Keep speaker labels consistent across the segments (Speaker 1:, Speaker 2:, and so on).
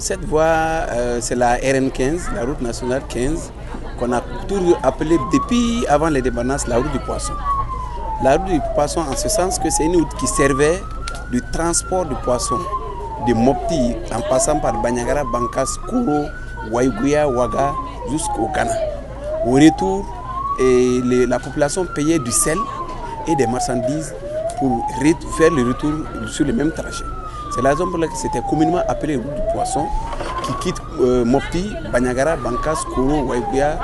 Speaker 1: Cette voie, c'est la RN15, la route nationale 15, qu'on a toujours appelée depuis avant les dépendances la route du poisson. La route du poisson en ce sens que c'est une route qui servait du transport de poissons de Mopti en passant par Bandiagara, Bankas, Koro, Waïgouya, Ouaga jusqu'au Ghana. Au retour, la population payait du sel et des marchandises pour faire le retour sur le même trajet. C'est la raison pour laquelle c'était communément appelé route du poisson qui quitte Mopti, Bandiagara, Bankas, Koro, Waïgouya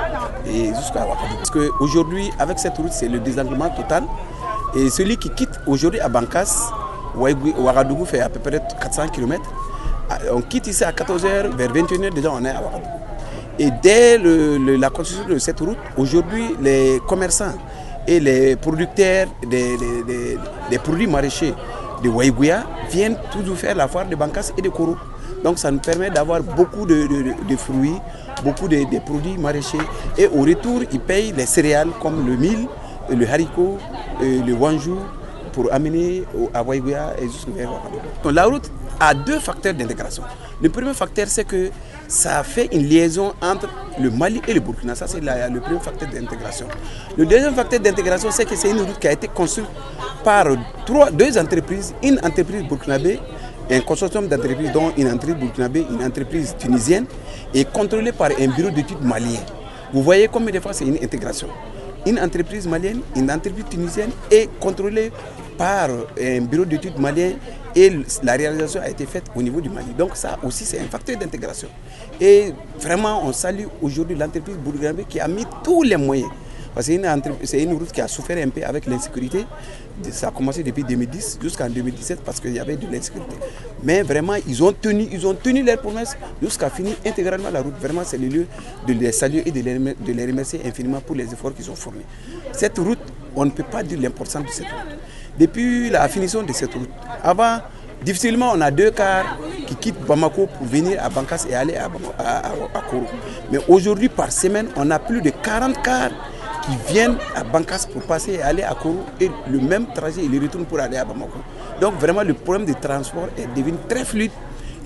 Speaker 1: et jusqu'à Ouagadougou. Parce qu'aujourd'hui, avec cette route, c'est le désenglement total. Et celui qui quitte aujourd'hui à Bankas, Ouagadougou fait à peu près 400 km. On quitte ici à 14h, vers 21h, déjà on est à Ouagadougou. Et dès la construction de cette route, aujourd'hui, les commerçants et les producteurs des produits maraîchers de Waïgouya viennent toujours faire la foire de Bankas et de Koro. Donc ça nous permet d'avoir beaucoup de fruits, beaucoup de produits maraîchers. Et au retour, ils payent les céréales comme le mil, le haricot, le wanjou pour amener à Waïgouya et jusqu'à Ouagadougou. La route a deux facteurs d'intégration. Le premier facteur, c'est que ça fait une liaison entre le Mali et le Burkina. Ça, c'est le premier facteur d'intégration. Le deuxième facteur d'intégration, c'est que c'est une route qui a été construite par deux entreprises, une entreprise burkinabé, un consortium d'entreprises dont une entreprise burkinabé, une entreprise tunisienne, et contrôlée par un bureau d'études malien. Vous voyez combien de fois c'est une intégration. Une entreprise malienne, une entreprise tunisienne est contrôlée par un bureau d'études malien et la réalisation a été faite au niveau du Mali. Donc ça aussi c'est un facteur d'intégration. Et vraiment on salue aujourd'hui l'entreprise burkinabé qui a mis tous les moyens. Parce que c'est une route qui a souffert un peu avec l'insécurité. Ça a commencé depuis 2010 jusqu'en 2017 parce qu'il y avait de l'insécurité. Mais vraiment, ils ont tenu leurs promesses jusqu'à finir intégralement la route. Vraiment, c'est le lieu de les saluer et de les remercier infiniment pour les efforts qu'ils ont fournis. Cette route, on ne peut pas dire l'importance de cette route. Depuis la finition de cette route, avant, difficilement, on a 2 cars qui quittent Bamako pour venir à Bankas et aller à Koro. Mais aujourd'hui, par semaine, on a plus de 40 cars qui viennent à Bankas pour passer et aller à Koro et le même trajet, ils retournent pour aller à Bamako. Donc vraiment le problème de transport est devenu très fluide.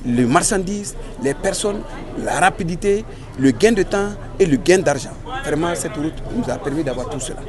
Speaker 1: Les marchandises, les personnes, la rapidité, le gain de temps et le gain d'argent. Vraiment cette route nous a permis d'avoir tout cela.